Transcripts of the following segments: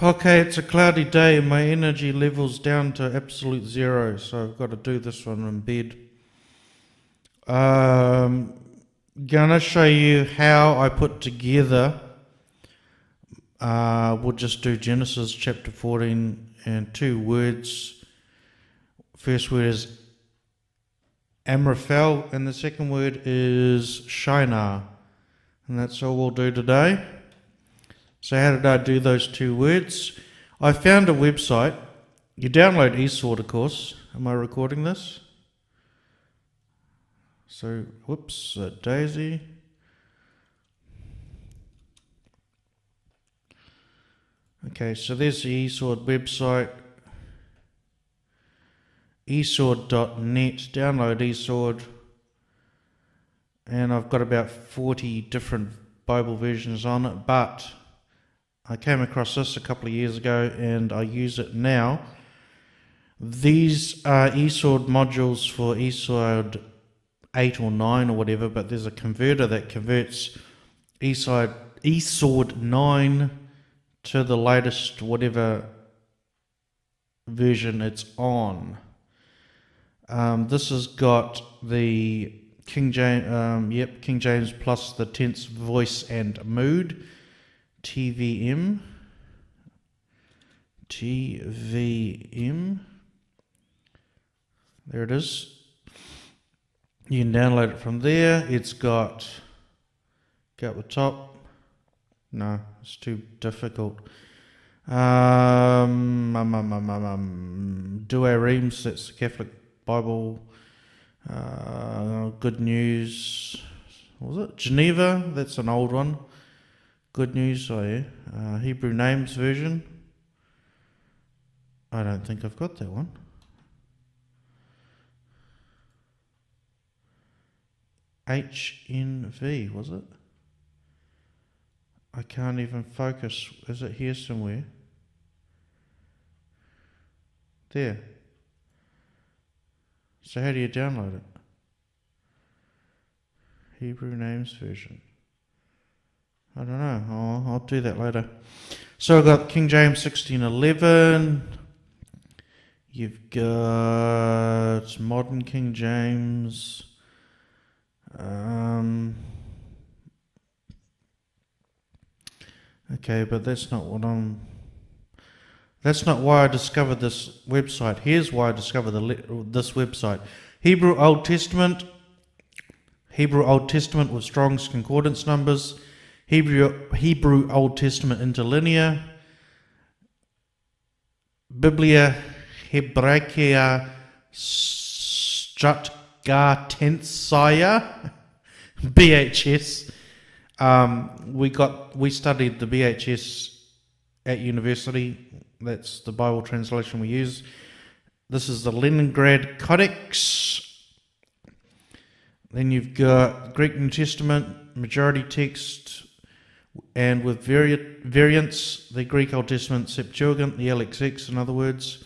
Okay, it's a cloudy day and my energy level's down to absolute zero, so I've got to do this one in bed. Gonna show you how I put together, we'll just do Genesis chapter 14 and two words. First word is Amraphel and the second word is shinar. And that's all we'll do today. So how did I do those two words? I found a website. You download eSword, of course. Am I recording this? So, whoops, Daisy. Okay, so there's the eSword website. eSword.net. Download eSword. And I've got about 40 different Bible versions on it, but I came across this a couple of years ago and I use it now. These are eSword modules for eSword 8 or 9 or whatever, but there's a converter that converts eSword 9 to the latest whatever version it's on. This has got the King James plus the tense, voice and mood. TVM. There it is. You can download it from there. It's got, go up the top. No, it's too difficult. Reams, that's the Catholic Bible. Good News. What was it? Geneva, that's an old one. Good News, oh yeah. Hebrew Names version. I don't think I've got that one. HNV, was it? I can't even focus. Is it here somewhere? There. So how do you download it? Hebrew Names version. I don't know. I'll do that later. So I've got King James 1611. You've got Modern King James. Okay, but that's not what that's not why I discovered this website. Here's why I discovered this website. Hebrew Old Testament with Strong's Concordance numbers. Hebrew Old Testament interlinear, Biblia Hebraica Stratgartensia, BHS. We studied the BHS at university. That's the Bible translation we use. This is the Leningrad Codex. Then you've got Greek New Testament, majority text, and with variants, the Greek Old Testament Septuagint, the LXX in other words.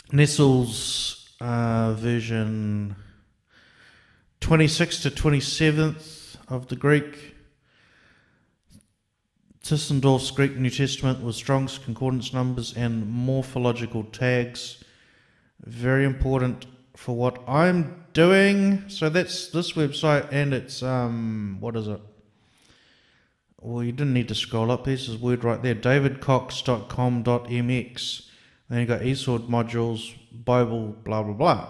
Nestle's version 26th to 27th of the Greek. Tissendorf's Greek New Testament with Strong's Concordance numbers and morphological tags. Very important for what I'm doing. So that's this website, and it's what is it? Well, you didn't need to scroll up. There's his word right there, davidcox.com.mx. Then you got eSword modules, Bible, blah blah blah.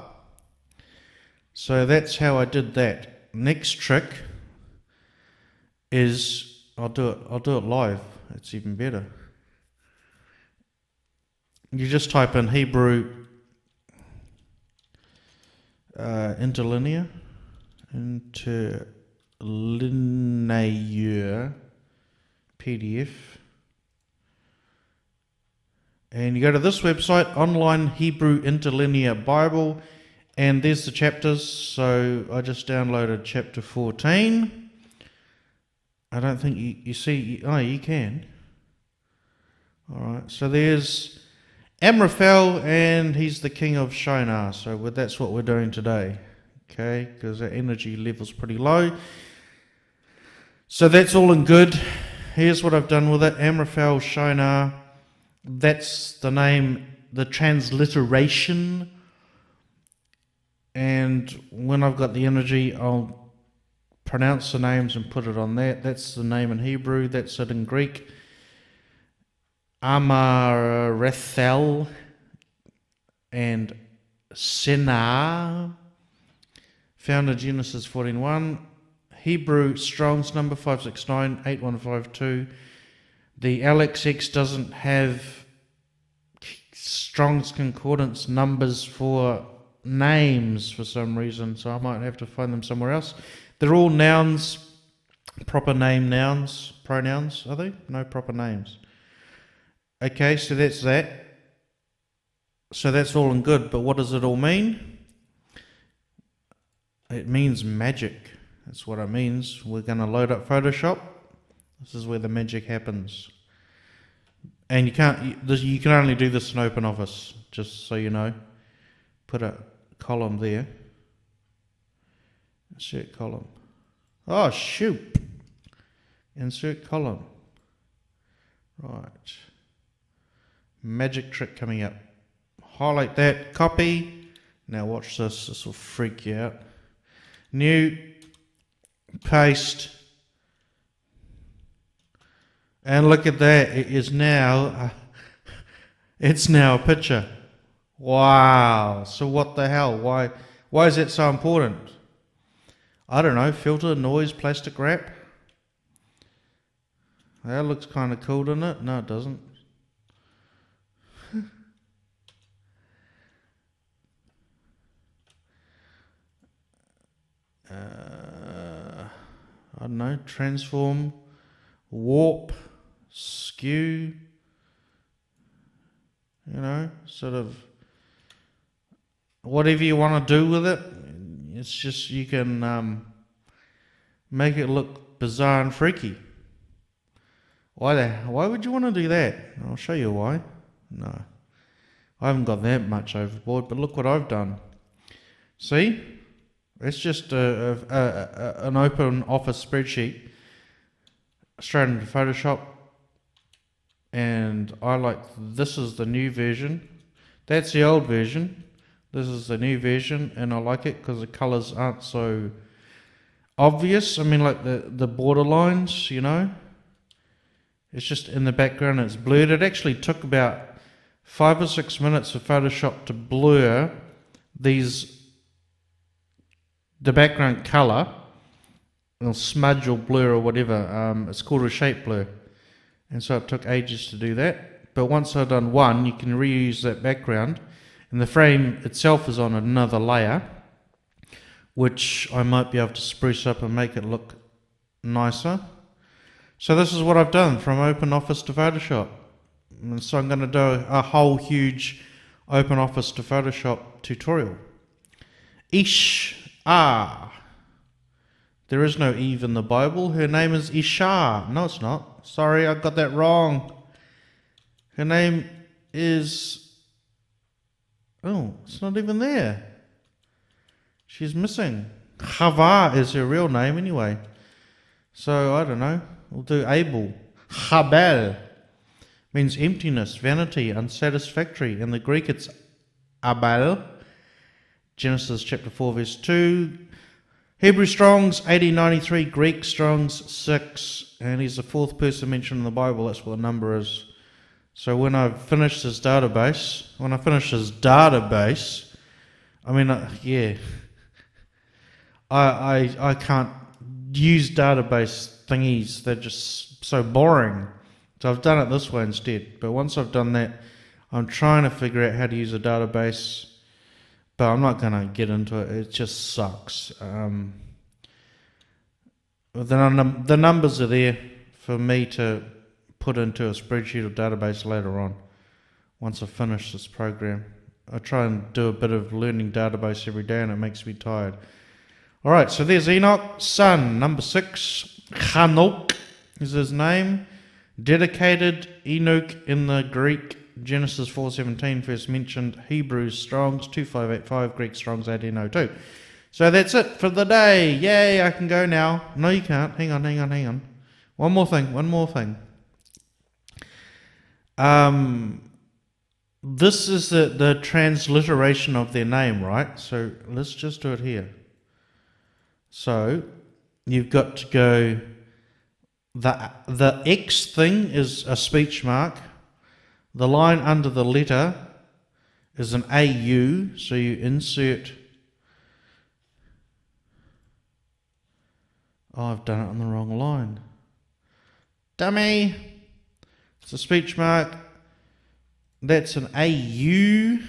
So that's how I did that. Next trick is I'll do it live. It's even better. You just type in Hebrew interlinear PDF, and you go to this website, Online Hebrew Interlinear Bible, and there's the chapters. So I just downloaded chapter 14. I don't think you see. Oh, you can. All right. So there's Amraphel, and he's the king of Shinar. So that's what we're doing today. Okay, because our energy level's pretty low. So that's all in good. Here's what I've done with it. Amraphel, shinar. That's the name, the transliteration. And when I've got the energy, I'll pronounce the names and put it on that. That's the name in Hebrew. That's it in Greek. Amraphel and shinar, found in Genesis 14:1. Hebrew Strong's number 569-8152. The LXX doesn't have Strong's Concordance numbers for names for some reason, so I might have to find them somewhere else. They're all nouns, proper name nouns, pronouns, are they? No proper names. Okay, so that's that. So that's all and good, but what does it all mean? It means magic. That's what it means. We're going to load up Photoshop. This is where the magic happens. And you can only do this in OpenOffice, just so you know. Put a column there. Insert column. Oh, shoot. Insert column. Right. Magic trick coming up. Highlight that, copy. Now watch this. This will freak you out. New, paste. And look at that. It is now, it's now a picture. Wow. So what the hell? Why is that so important? I don't know. Filter, noise, plastic wrap. That looks kind of cool, doesn't it? No, it doesn't. I don't know. Transform, warp, skew. You know, sort of whatever you want to do with it. It's just you can make it look bizarre and freaky. Why would you want to do that? I'll show you why. No, I haven't got that much overboard, but look what I've done. See? It's just an open office spreadsheet straight into Photoshop, and I like, this is the new version. That's the old version. This is the new version, and I like it because the colors aren't so obvious. I mean, like the border lines, you know. It's just in the background, it's blurred. It actually took about 5 or 6 minutes for Photoshop to blur the background color, or smudge or blur or whatever. It's called a shape blur. And so it took ages to do that. But once I've done one, you can reuse that background. And the frame itself is on another layer, which I might be able to spruce up and make it look nicer. So this is what I've done from OpenOffice to Photoshop. And so I'm going to do a whole huge OpenOffice to Photoshop tutorial. There is no Eve in the Bible. Her name is Isha. No, it's not. Sorry, I got that wrong. Her name is... Oh, it's not even there. She's missing. Chava is her real name anyway. So, I don't know. We'll do Abel. Chabal means emptiness, vanity, unsatisfactory. In the Greek, it's Abal. Genesis chapter 4, verse 2. Hebrew Strong's 8093, Greek Strong's 6. And he's the fourth person mentioned in the Bible. That's what the number is. So when I finish this database, I mean, I can't use database thingies. They're just so boring. So I've done it this way instead. But once I've done that, I'm trying to figure out how to use a database. But I'm not going to get into it. It just sucks. The numbers are there for me to put into a spreadsheet or database later on, once I finish this program. I try and do a bit of learning database every day, and it makes me tired. All right, so there's Enoch, son, number 6. Hanok is his name. Dedicated Enoch in the Greek, Genesis 4:17, first mentioned. Hebrews Strong's 2585, Greek Strong's 1802. So that's it for the day. Yay, I can go now. No, you can't. Hang on. One more thing. This is the transliteration of their name, right? So let's just do it here. So you've got to go, the X thing is a speech mark. The line under the letter is an AU, so you insert. Oh, I've done it on the wrong line. Dummy! It's a speech mark. That's an AU.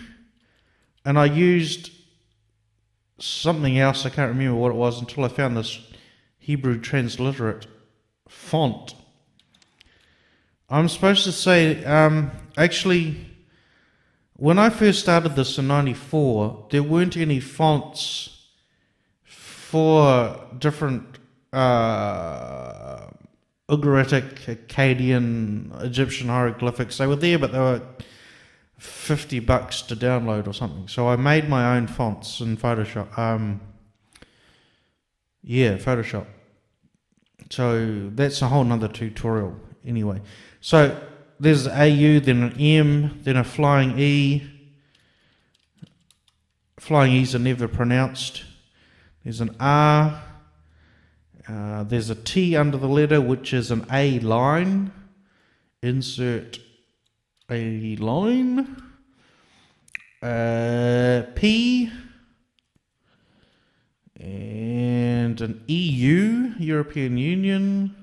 And I used something else, I can't remember what it was until I found this Hebrew transliterate font. I'm supposed to say, actually, when I first started this in 94, there weren't any fonts for different Ugaritic, Akkadian, Egyptian hieroglyphics. They were there, but they were $50 to download or something. So I made my own fonts in Photoshop. Photoshop. So that's a whole nother tutorial anyway. So there's an AU, then an M, then a flying E. Flying E's are never pronounced. There's an R. There's a T under the letter, which is an A line. Insert a line. P. And an EU, European Union.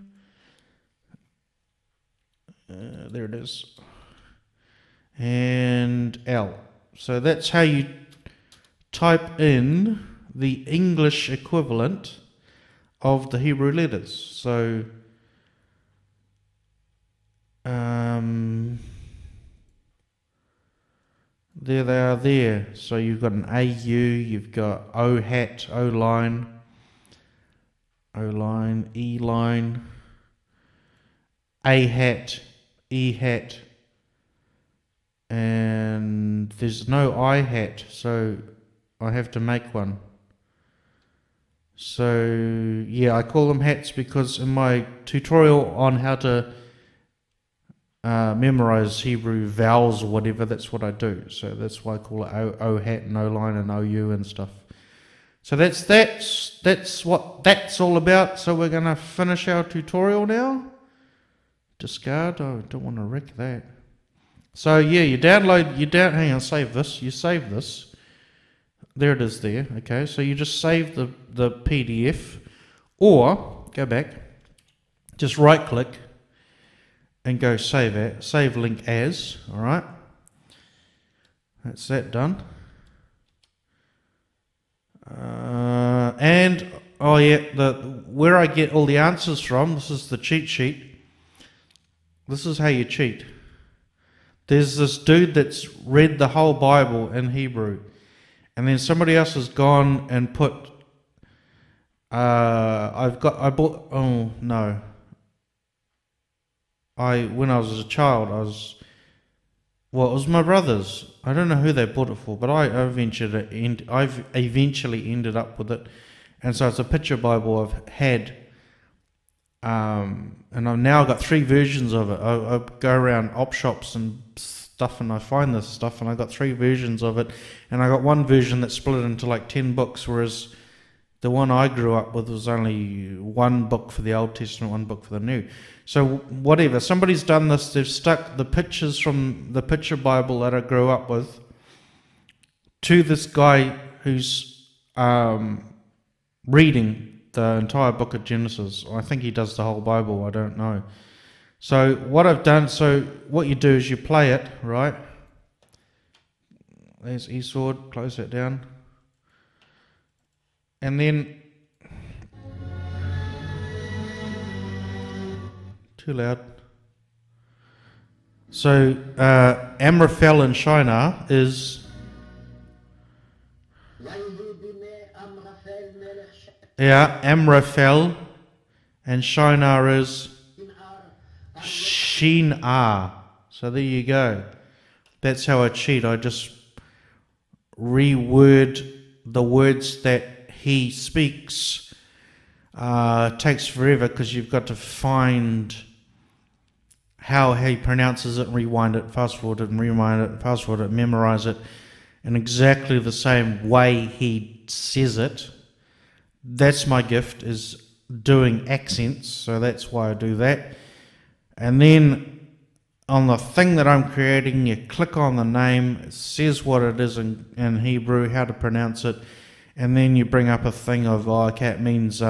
There it is. And L. So that's how you type in the English equivalent of the Hebrew letters. So there they are there. So you've got an AU, you've got O hat, O line, E line, A hat, E hat, and there's no I hat, so I have to make one. So yeah, I call them hats because in my tutorial on how to memorize Hebrew vowels or whatever, that's what I do. So that's why I call it O hat and O line and OU and stuff. So that's what that's all about. So we're gonna finish our tutorial now. Discard. Oh, I don't want to wreck that. So yeah, hang on, save this. You save this. There it is there. Okay, so you just save the PDF, or go back, just right click and go save link as. All right, that's that done. And oh yeah, where I get all the answers from, this is the cheat sheet. This is how you cheat. There's this dude that's read the whole Bible in Hebrew, and then somebody else has gone and put when I was a child, it was my brother's. I don't know who they bought it for, but I've eventually ended up with it, and so it's a picture Bible I've had. And I've now got 3 versions of it. I go around op shops and stuff and I find this stuff, and I got 3 versions of it, and I got one version that's split into like 10 books, whereas the one I grew up with was only 1 book for the Old Testament, 1 book for the New. So whatever, somebody's done this. They've stuck the pictures from the picture Bible that I grew up with to this guy who's reading the entire book of Genesis. I think he does the whole Bible, I don't know. So what I've done, so what you do is you play it, right? There's eSword, close that down. And then, too loud. So Amraphel and shinar is, Amraphel, and shinar is shinar. So there you go. That's how I cheat. I just reword the words that he speaks. It takes forever because you've got to find how he pronounces it, rewind it, fast forward it, and rewind it, fast forward it, memorize it in exactly the same way he says it. That's my gift, is doing accents, so that's why I do that. And then on the thing that I'm creating, you click on the name, it says what it is in Hebrew, how to pronounce it, and then you bring up a thing of, it means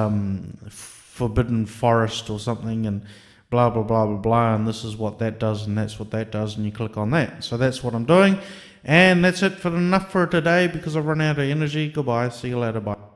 forbidden forest or something, and blah, blah, blah, blah, blah, and this is what that does, and that's what that does, and you click on that. So that's what I'm doing, and that's enough for today, because I've run out of energy. Goodbye, see you later, bye.